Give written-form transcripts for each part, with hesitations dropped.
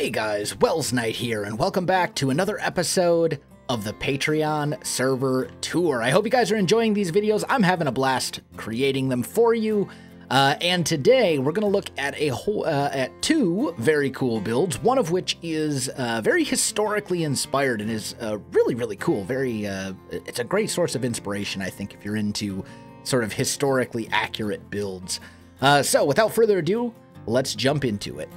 Hey guys, Welsknight here, and welcome back to another episode of the Patreon server tour. I hope you guys are enjoying these videos. I'm having a blast creating them for you. And today we're going to look at at two very cool builds, one of which is very historically inspired and is really cool. It's a great source of inspiration, I think, if you're into sort of historically accurate builds. So without further ado, let's jump into it.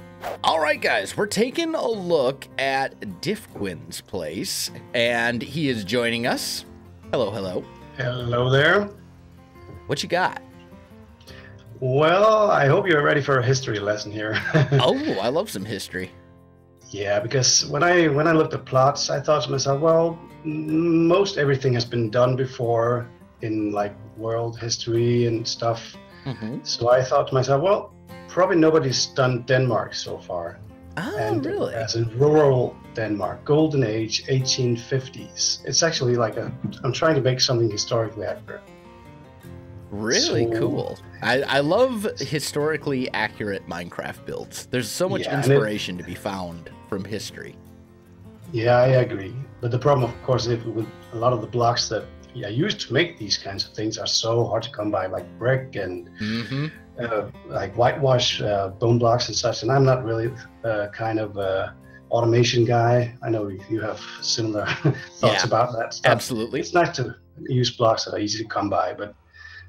All right, guys, we're taking a look at Diffquin's place, and he is joining us. Hello, hello. Hello there. What you got? Well, I hope you're ready for a history lesson here. Oh, I love some history. Yeah, because when I looked at plots, I thought to myself, well, most everything has been done before in like world history and stuff. Mm-hmm. So I thought to myself, well, probably nobody's done Denmark so far. Oh, and really? As in rural Denmark, golden age, 1850s. It's actually like I'm trying to make something historically accurate. Really cool. I love historically accurate Minecraft builds. There's so much inspiration to be found from history. Yeah, I agree. But the problem, of course, is with a lot of the blocks that I used to make these kinds of things are so hard to come by, like brick and like whitewash bone blocks and such. And I'm not really kind of automation guy. I know you have similar thoughts about that stuff. Absolutely. It's nice to use blocks that are easy to come by, but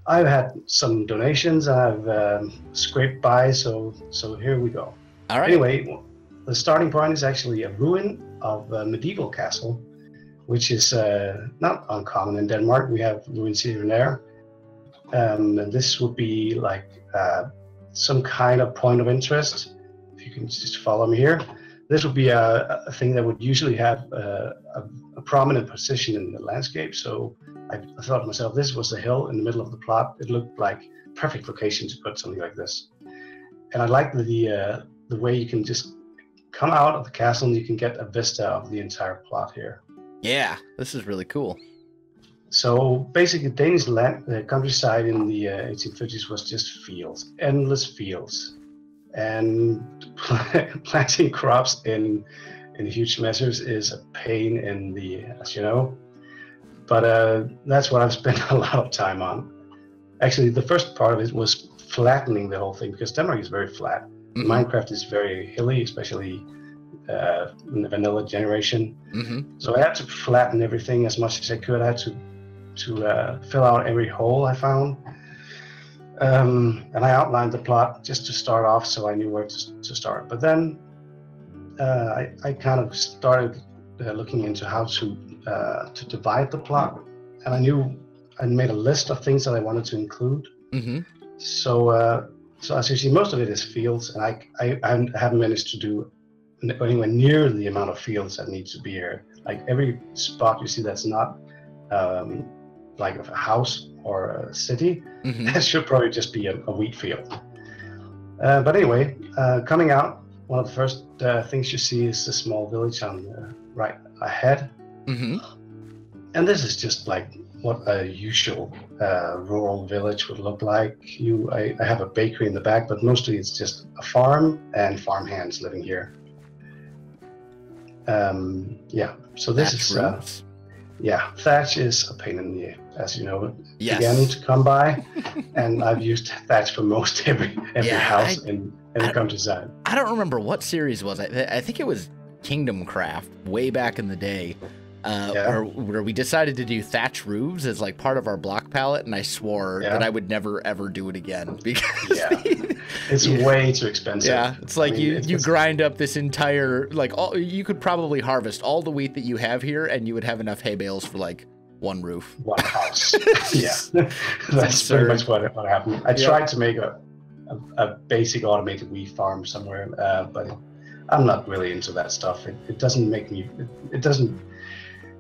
I've had some donations. I've scraped by, so here we go. All right. Anyway, the starting point is actually a ruin of a medieval castle, which is not uncommon in Denmark. We have ruins here and there. And this would be like some kind of point of interest. If you can just follow me here. This would be a thing that would usually have a prominent position in the landscape. So I thought to myself, this was a hill in the middle of the plot. It looked like perfect location to put something like this. And I like the way you can just come out of the castle and you can get a vista of the entire plot here. Yeah, this is really cool. So basically, Danish land, the countryside in the 1850s was just fields, endless fields, and planting crops in huge measures is a pain in the ass, you know. But that's what I've spent a lot of time on. Actually, the first part of it was flattening the whole thing because Denmark is very flat. Mm-hmm. Minecraft is very hilly, especially in the vanilla generation. Mm-hmm. So I had to flatten everything as much as I could. I had to fill out every hole I found. And I outlined the plot just to start off so I knew where to start. But then I kind of started looking into how to divide the plot. And I knew I made a list of things that I wanted to include. Mm-hmm. So as you see, most of it is fields. And I haven't managed to do anywhere near the amount of fields that need to be here. Like every spot you see that's not like a house or a city, that should probably just be a wheat field. But anyway, coming out, one of the first things you see is the small village on the right ahead. Mm-hmm. And this is just like what a usual rural village would look like. I have a bakery in the back, but mostly it's just a farm and farm hands living here. Yeah, so this is thatch is a pain in the, as you know, again to come by, and I've used thatch for most every house in the countryside. I don't remember what series was. I think it was Kingdom Craft way back in the day, where we decided to do thatch roofs as like part of our block palette, and I swore that I would never ever do it again because it's way too expensive. Yeah, it's like you grind up this entire you could probably harvest all the wheat that you have here, and you would have enough hay bales for like one roof, one house. That's pretty much what happened. I tried to make a basic automated wheat farm somewhere, but I'm not really into that stuff. It doesn't make me. It doesn't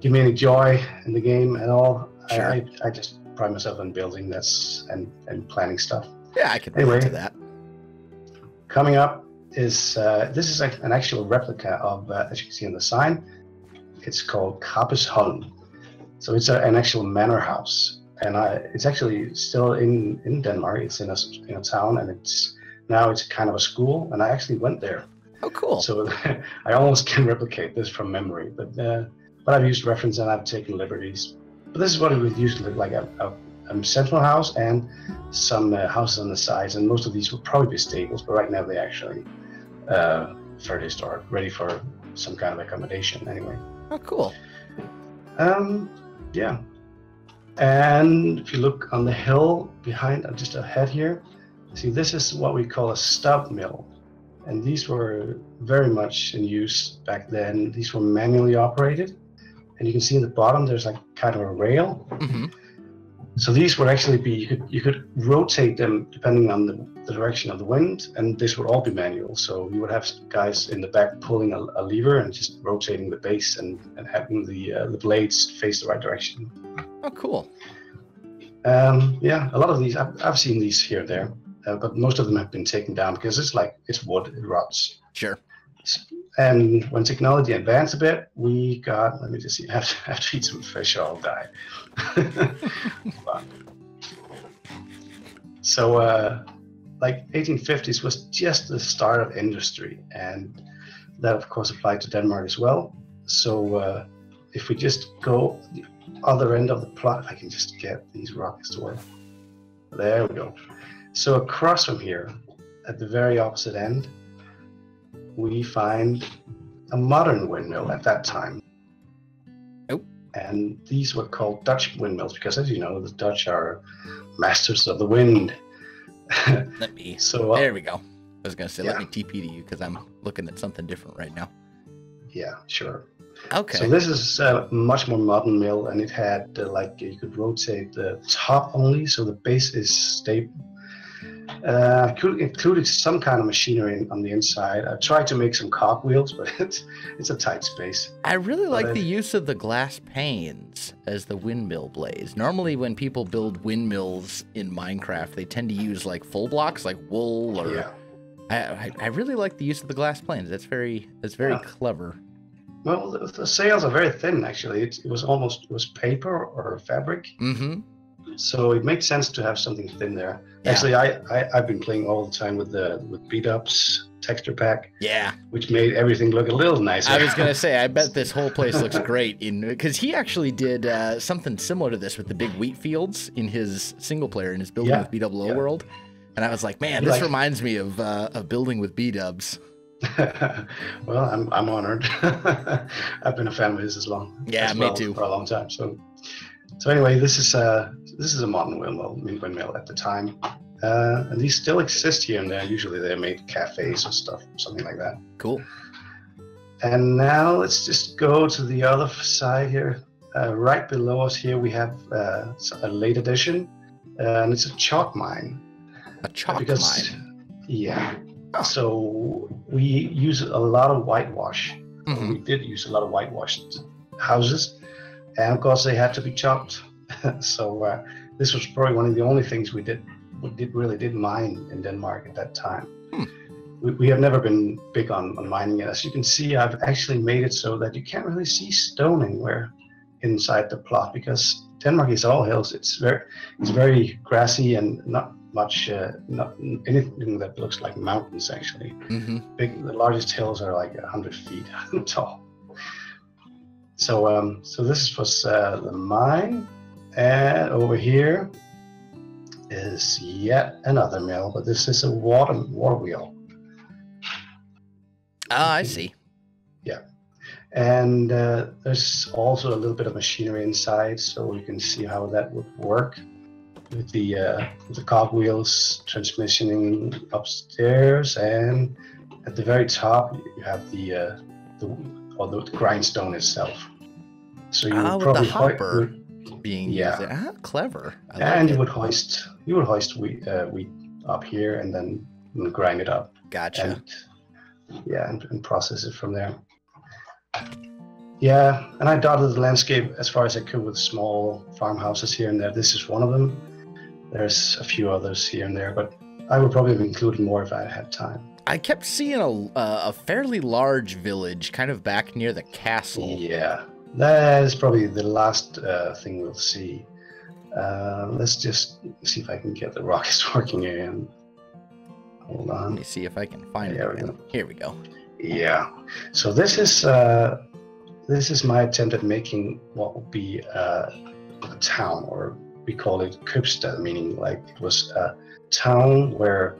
give me any joy in the game at all. Sure. I just pride myself on building this and planning stuff. Yeah, I can relate to that. Coming up is this is an actual replica of, as you can see on the sign, it's called Cactus Farm. So it's an actual manor house, and it's actually still in Denmark. It's in a town, and it's kind of a school. And I actually went there Oh, cool. So I almost can replicate this from memory, but I've used reference and I've taken liberties. But this is what it would usually look like, a central house and some houses on the sides, and most of these would probably be stables, but right now they actually furnished or ready for some kind of accommodation anyway. Oh, cool. Yeah. And if you look on the hill behind, just ahead here, see, this is what we call a stub mill. And these were very much in use back then. These were manually operated. And you can see in the bottom, there's like kind of a rail. Mm-hmm. So these would actually be, you could rotate them depending on the direction of the wind, and this would all be manual. So you would have guys in the back pulling a lever and just rotating the base and having the blades face the right direction. Oh, cool. Yeah, a lot of these, I've seen these here and there, but most of them have been taken down because it's wood, it rots. Sure. And when technology advanced a bit, we got, let me just see, I have to eat some fish or I'll die. So, like 1850s was just the start of industry, and that of course applied to Denmark as well. So if we just go the other end of the plot, if I can just get these rockets to work. There we go. So across from here, at the very opposite end, we find a modern windmill at that time. Oh. And these were called Dutch windmills because, as you know, the Dutch are masters of the wind. Let me, so, there we go. I was going to say, yeah. let me TP to you because I'm looking at something different right now. Yeah, sure. Okay. So this is a much more modern mill, and it had like you could rotate the top only, so the base is stable. Included some kind of machinery on the inside. I tried to make some cogwheels, but it's a tight space. I really like the use of the glass panes as the windmill blaze. Normally when people build windmills in Minecraft, they tend to use like full blocks like wool or... Yeah. I really like the use of the glass planes. That's very clever. Well, the sails are very thin, actually. It was paper or fabric. Mm-hmm. So it makes sense to have something thin there. Yeah. Actually, I've been playing all the time with beat-ups texture pack. Yeah. Which made everything look a little nicer. I was going to say, I bet this whole place looks great because he actually did something similar to this with the big wheat fields in his single player, in his building with BWO world. And I was like, man, this reminds me of building with B-dubs. Well, I'm honored. I've been a fan of his as me too, for a long time. So anyway, this is a modern windmill at the time, and these still exist here and there. Usually they made cafes or stuff, something like that. Cool. And now let's just go to the other side here. Right below us here we have a late edition, and it's a chalk mine. A chalk mine? Yeah. Oh. So we use a lot of whitewash. Mm-hmm. We did use a lot of whitewashed houses, and of course they had to be chalked. So this was probably one of the only things we really did mine in Denmark at that time. We have never been big on mining it. As you can see, I've actually made it so that you can't really see stone anywhere inside the plot because Denmark is all hills. It's very grassy and not much, not anything that looks like mountains actually. Mm-hmm. The largest hills are like 100 feet tall. So this was the mine, and over here is yet another mill, but this is a water wheel. Ah, I see. Yeah, and there's also a little bit of machinery inside, so you can see how that would work with the cogwheels transmissioning upstairs, and at the very top you have the grindstone itself. So you would probably with the hopper being used. Ah, clever. And you would hoist wheat up here and then grind it up. Gotcha. And process it from there. Yeah, and I dotted the landscape as far as I could with small farmhouses here and there. This is one of them. There's a few others here and there, but I would probably have included more if I had time. I kept seeing a fairly large village kind of back near the castle. Yeah, that is probably the last thing we'll see. Let's just see if I can get the rockets working again. Hold on. Let me see if I can find it again. Here we go. Yeah. So this is my attempt at making what would be a town, or we call it Købstad, meaning like it was a town where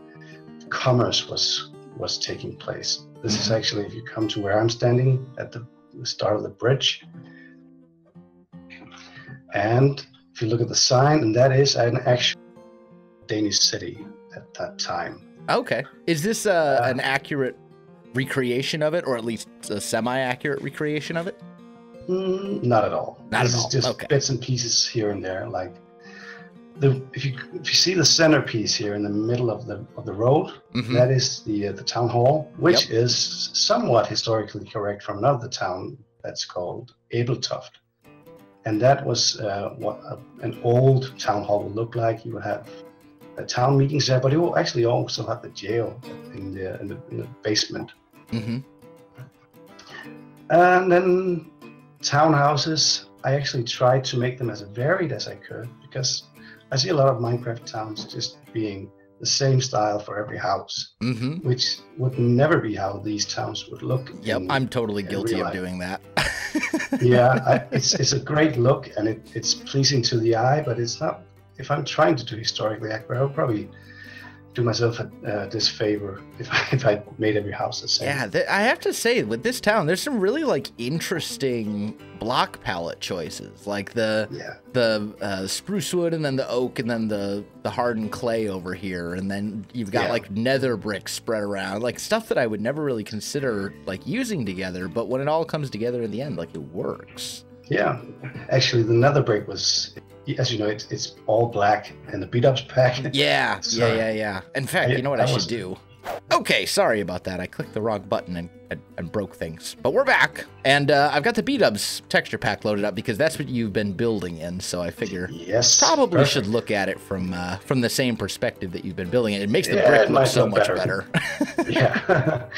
commerce was taking place. This is actually, if you come to where I'm standing at the start of the bridge, and if you look at the sign, and that is an actual Danish city at that time. Okay. Is this an accurate recreation of it, or at least a semi-accurate recreation of it? Not at all. Not this at all. Is just okay. Bits and pieces here and there. Like if you see the centerpiece here in the middle of the road, that is the town hall, which is somewhat historically correct from another town that's called Ebeltoft. And that was what an old town hall would look like. You would have town meetings there, but it will actually also have the jail in the basement. And then townhouses, I actually tried to make them as varied as I could, because I see a lot of Minecraft towns just being the same style for every house, which would never be how these towns would look. Yep, I'm totally guilty of doing that. Yeah, it's a great look, and it's pleasing to the eye, but it's not. If I'm trying to do historically accurate, I would probably do myself a disfavor if I made every house the same. Yeah, I have to say, with this town, there's some really like interesting block palette choices, like the spruce wood, and then the oak, and then the hardened clay over here, and then you've got like nether bricks spread around, like stuff that I would never really consider like using together, but when it all comes together in the end, like it works. Yeah, actually, the nether brick was, as you know, it's all black in the beat-ups pack. Yeah, so, yeah. In fact, you know what I should do? Okay, sorry about that. I clicked the wrong button and broke things. But we're back, and I've got the beat-ups texture pack loaded up because that's what you've been building in. So I figure probably should look at it from the same perspective that you've been building it. It makes the brick look so much better. Yeah.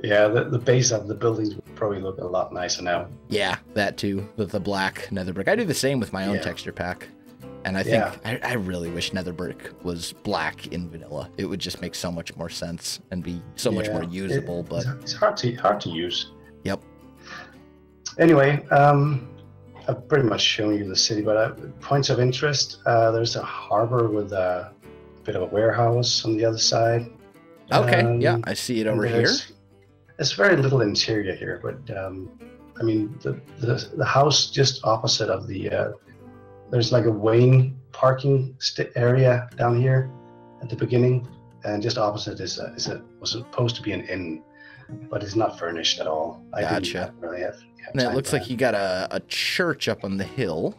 Yeah, the base of the buildings would probably look a lot nicer now. Yeah, that too, with the black nether brick. I do the same with my own texture pack. And I think I really wish nether brick was black in vanilla. It would just make so much more sense and be so much more usable. But it's hard to use. Yep. Anyway, I've pretty much shown you the city, but points of interest. There's a harbor with a bit of a warehouse on the other side. Okay, yeah, I see it over here. There's very little interior here, but I mean the house just opposite of the there's like a Wayne parking area down here at the beginning, and just opposite was supposed to be an inn, but it's not furnished at all. Gotcha. I really have and it looks like you got a church up on the hill.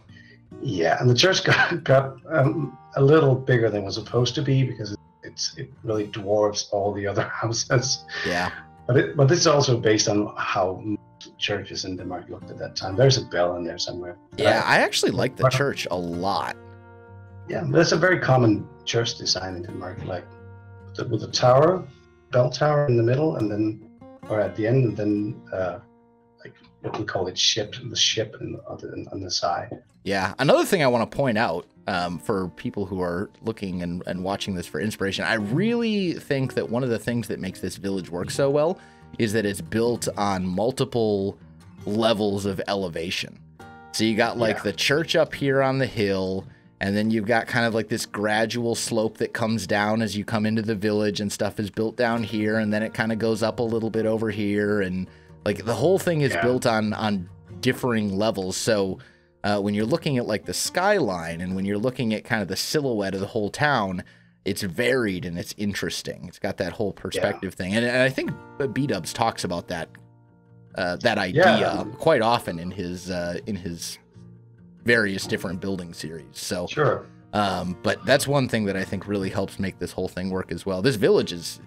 Yeah, and the church got a little bigger than it was supposed to be, because it really dwarfs all the other houses. Yeah. But it's also based on how churches in Denmark looked at that time. There's a bell in there somewhere. Yeah, I actually like the church a lot. Yeah, that's a very common church design in Denmark, like with the tower, bell tower in the middle, and then, or at the end, and then like what we call it, the ship on the side. Yeah, another thing I want to point out for people who are looking and watching this for inspiration, I really think that one of the things that makes this village work so well is that it's built on multiple levels of elevation. So you got like the church up here on the hill, and then you've got kind of like this gradual slope that comes down as you come into the village, and stuff is built down here, and then it kind of goes up a little bit over here, and like the whole thing is built on differing levels. So when you're looking at like the skyline, and when you're looking at kind of the silhouette of the whole town, it's varied and it's interesting. It's got that whole perspective thing, and I think B-Dubs talks about that idea quite often in his various different building series. So but that's one thing that I think really helps make this whole thing work as well. This village is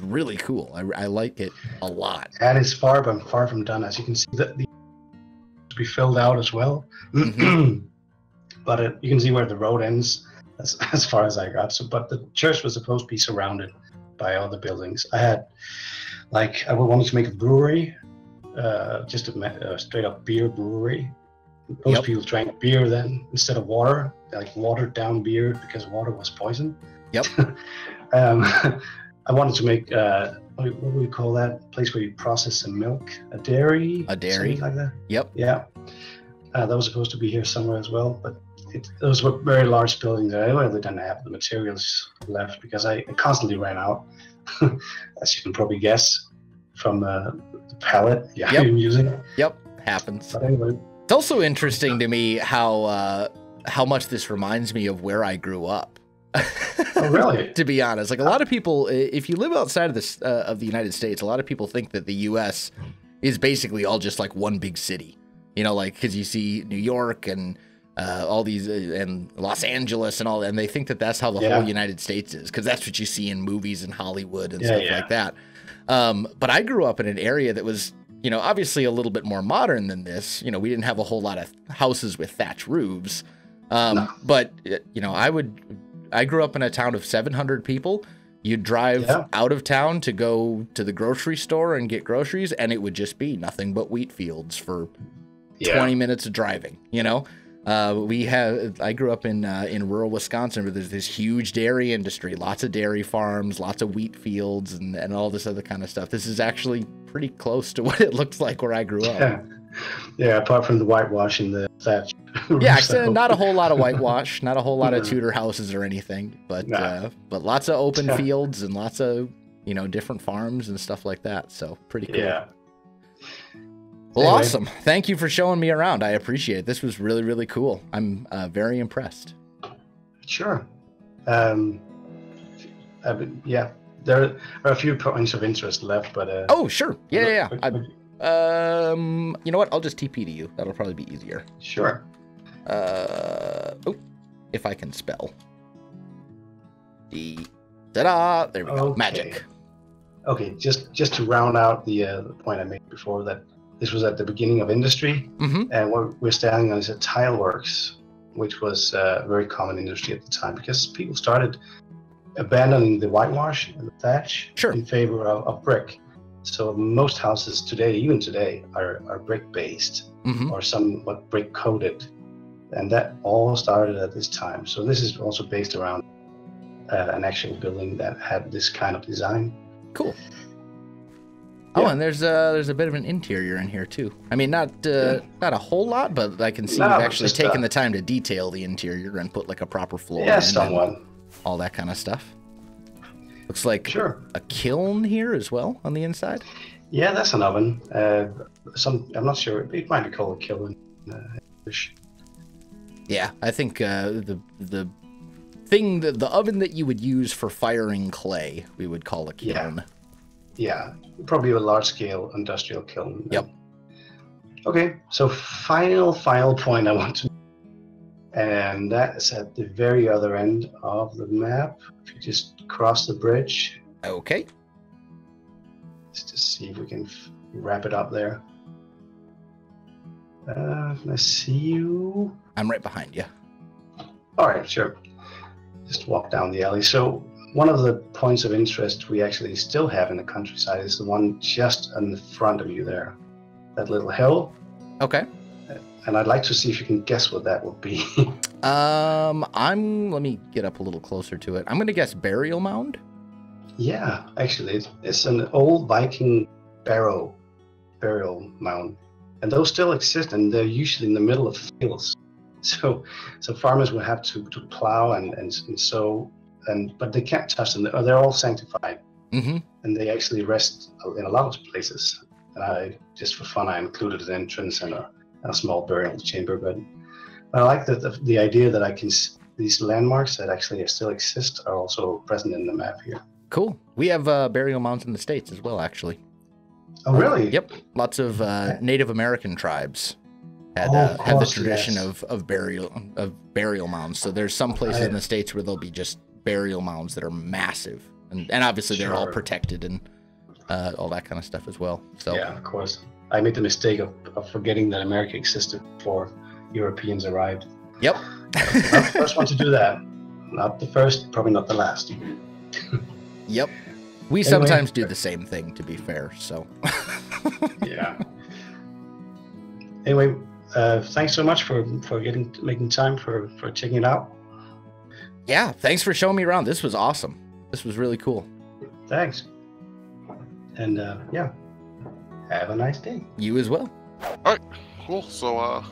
really cool. I like it a lot, and it's far from done. As you can see, that to be filled out as well. But you can see where the road ends. As far as I got. But the church was supposed to be surrounded by other buildings. I wanted to make a brewery, just a straight up beer brewery. Most people drank beer then instead of water, like watered down beer, because water was poison. Yep. I I wanted to make what do we call that place where you process some milk? A dairy? A dairy. Something like that. Yep. Yeah. That was supposed to be here somewhere as well, but those were very large buildings. I really didn't have the materials left because I constantly ran out, as you can probably guess from the palette I'm using. Yep, happens. But anyway. It's also interesting to me how much this reminds me of where I grew up. Oh, really? To be honest, like a lot of people, if you live outside of the United States, a lot of people think that the U.S. is basically all just like one big city. You know, like because you see New York and all these and Los Angeles and all that, and they think that that's how the whole United States is because that's what you see in movies in Hollywood and stuff like that. But I grew up in an area that was, you know, obviously a little bit more modern than this. You know, we didn't have a whole lot of houses with thatch roofs. No. But, you know, I grew up in a town of 700 people. You'd drive out of town to go to the grocery store and get groceries, and it would just be nothing but wheat fields for 20 minutes of driving, you know? I grew up in rural Wisconsin where there's this huge dairy industry, lots of dairy farms, lots of wheat fields and all this other kind of stuff. This is actually pretty close to what it looks like where I grew up. Yeah, apart from the whitewash and the thatch. Yeah, not a whole lot of whitewash, not a whole lot of Tudor houses or anything, but lots of open fields and lots of, you know, different farms and stuff like that. So pretty cool. Yeah. Well, anyway. Awesome. Thank you for showing me around. I appreciate it. This was really, really cool. I'm very impressed. Sure. Yeah, there are a few points of interest left, but... oh, sure. Yeah. You know what? I'll just TP to you. That'll probably be easier. Sure. If I can spell. Ta-da! There we go. Magic. Okay, just to round out the point I made before, that this was at the beginning of industry, and what we're standing on is a tile works, which was a very common industry at the time because people started abandoning the whitewash and the thatch in favor of brick. So most houses today, even today, are brick-based or somewhat brick-coated, and that all started at this time. So this is also based around an actual building that had this kind of design. Cool. Oh, and there's a bit of an interior in here too. I mean, not a whole lot, but I can see you've actually taken the time to detail the interior and put like a proper floor in somewhat. All that kind of stuff. Looks like a kiln here as well on the inside. Yeah, that's an oven. I'm not sure. It might be called a kiln in English. Yeah, I think the oven that you would use for firing clay, we would call a kiln. Yeah, probably a large-scale industrial kiln. Yep. Okay, so final point I want to, and that is at the very other end of the map. If you just cross the bridge. Okay. Let's just see if we can wrap it up there. Let's see you. I'm right behind you. All right, sure. Just walk down the alley. So one of the points of interest we actually still have in the countryside is the one just in the front of you there. That little hill. Okay. And I'd like to see if you can guess what that would be. Let me get up a little closer to it. I'm going to guess burial mound. Yeah, actually, it's an old Viking burial mound. And those still exist, and they're usually in the middle of fields. So farmers will have to plow and sow, but they can't touch them. They're all sanctified, and they actually rest in a lot of places. And just for fun, I included an entrance and a small burial chamber. But I like the idea that these landmarks that actually still exist are also present in the map here. Cool. We have burial mounds in the States as well, actually. Oh, really? Yep. Lots of Native American tribes had the tradition of burial mounds. So there's some places in the States where there'll be just burial mounds that are massive, and obviously they're all protected and all that kind of stuff as well. So yeah, of course. I made the mistake of forgetting that America existed before Europeans arrived. Yep. Not the first one to do that. Not the first, probably not the last. Yep. We sometimes do the same thing, to be fair, so. Yeah. Anyway, thanks so much for making time for checking it out. Yeah, thanks for showing me around. This was awesome. This was really cool. Thanks. And yeah, have a nice day. You as well. All right, cool. So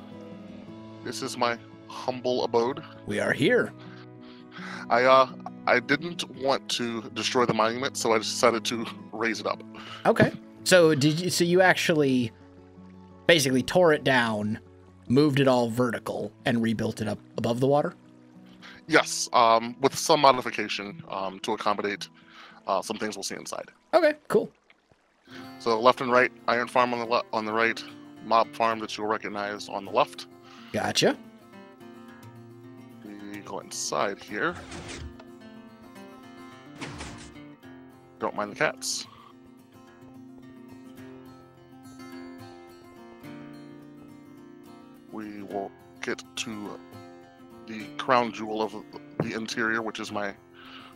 this is my humble abode. We are here. I didn't want to destroy the monument, so I decided to raise it up. Okay. So you actually basically tore it down, moved it all vertical, and rebuilt it up above the water? Yes, with some modification to accommodate some things we'll see inside. Okay, cool. So left and right, iron farm on the right, mob farm that you'll recognize on the left. Gotcha. We go inside here. Don't mind the cats. We will get to the crown jewel of the interior, which is my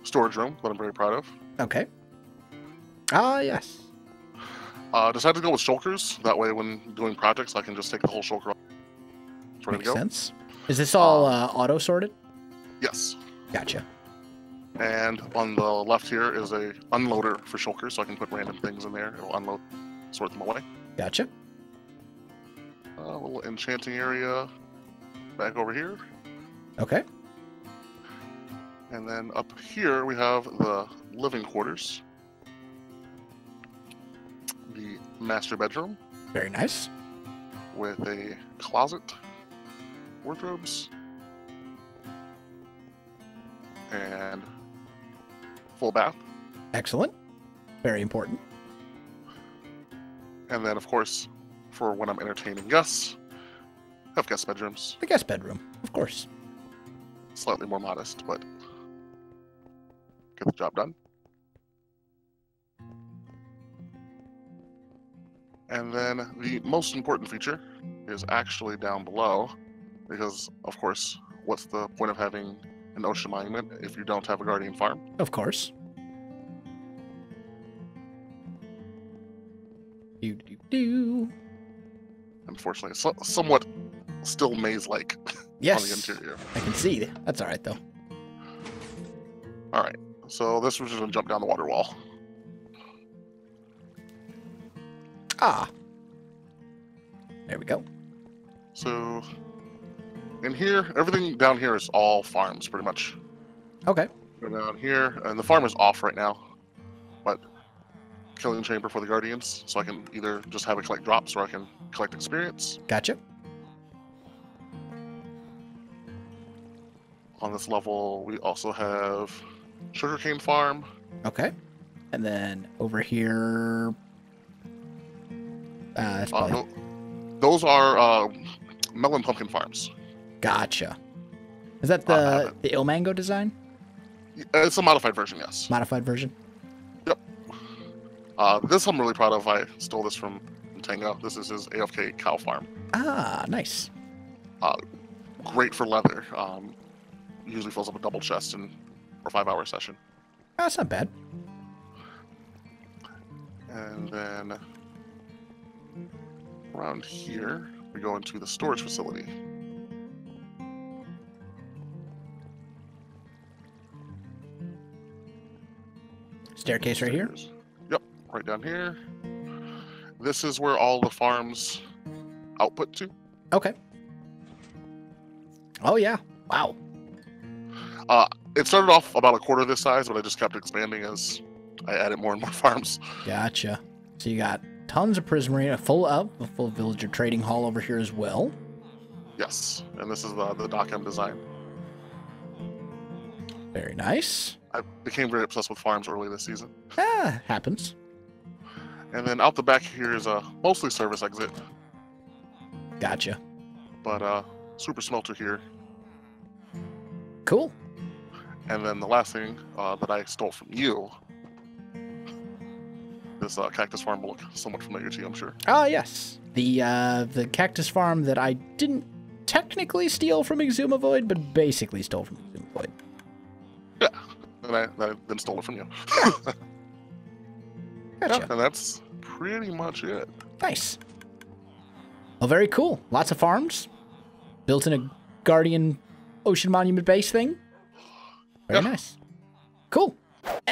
storage room that I'm very proud of. Okay. Ah, yes. Decided to go with shulkers. That way, when doing projects, I can just take the whole shulker off. Ready Makes to go. sense. Is this all auto-sorted? Yes. Gotcha. And on the left here is a unloader for shulkers, so I can put random things in there. It'll unload, sort them away. Gotcha. A little enchanting area back over here. Okay. And then up here we have the living quarters. The master bedroom Very nice. with a closet, wardrobes, and full bath. Excellent. Very important. And then, of course, for when I'm entertaining guests, have guest bedrooms. The guest bedroom, of course. Slightly more modest, but get the job done. And then the most important feature is actually down below, because, of course, what's the point of having an ocean monument if you don't have a guardian farm? Of course. Do. Unfortunately, it's somewhat still maze-like Yes. on the interior. I can see. That's all right, though. All right, so this was just going to jump down the water wall. Ah. There we go. So in here, everything down here is all farms, pretty much. Okay. Go down here, and the farm is off right now, but killing chamber for the guardians, so I can either just have it collect drops or I can collect experience. Gotcha. On this level, we also have Sugarcane Farm. Okay. And then over here... that's probably... No, those are Melon Pumpkin Farms. Gotcha. Is that the Ilmango design? It's a modified version, yes. Modified version? Yep. This I'm really proud of. I stole this from Tango. This is his AFK cow farm. Ah, nice. Great for leather. Usually fills up a double chest in a 5-hour session. Oh, that's not bad. And then around here, we go into the storage facility. Staircase right here? Yep, right down here. This is where all the farms output to. Okay. Oh, yeah. Wow. It started off about a quarter this size, but I just kept expanding as I added more and more farms. Gotcha. So you got tons of prison marine, a full villager trading hall over here as well. Yes, and this is the Dock M design. Very nice. I became very obsessed with farms early this season. Ah, happens. And then out the back here is a mostly service exit, Gotcha. but super smelter here. Cool. And then the last thing that I stole from you, this Cactus Farm will look somewhat familiar to you, I'm sure. Ah, yes. The Cactus Farm that I didn't technically steal from Exumavoid, but basically stole from Exumavoid. Yeah, and I then stole it from you. Gotcha. Yeah, and that's pretty much it. Nice. Well, very cool. Lots of farms. Built in a Guardian Ocean Monument base thing. Very nice. Cool.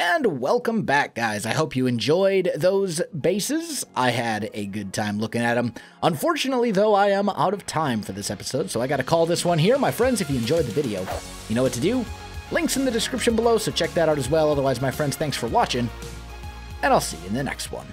And welcome back, guys. I hope you enjoyed those bases. I had a good time looking at them. Unfortunately, though, I am out of time for this episode, so I got to call this one here. My friends, if you enjoyed the video, you know what to do. Links in the description below, so check that out as well. Otherwise, my friends, thanks for watching, and I'll see you in the next one.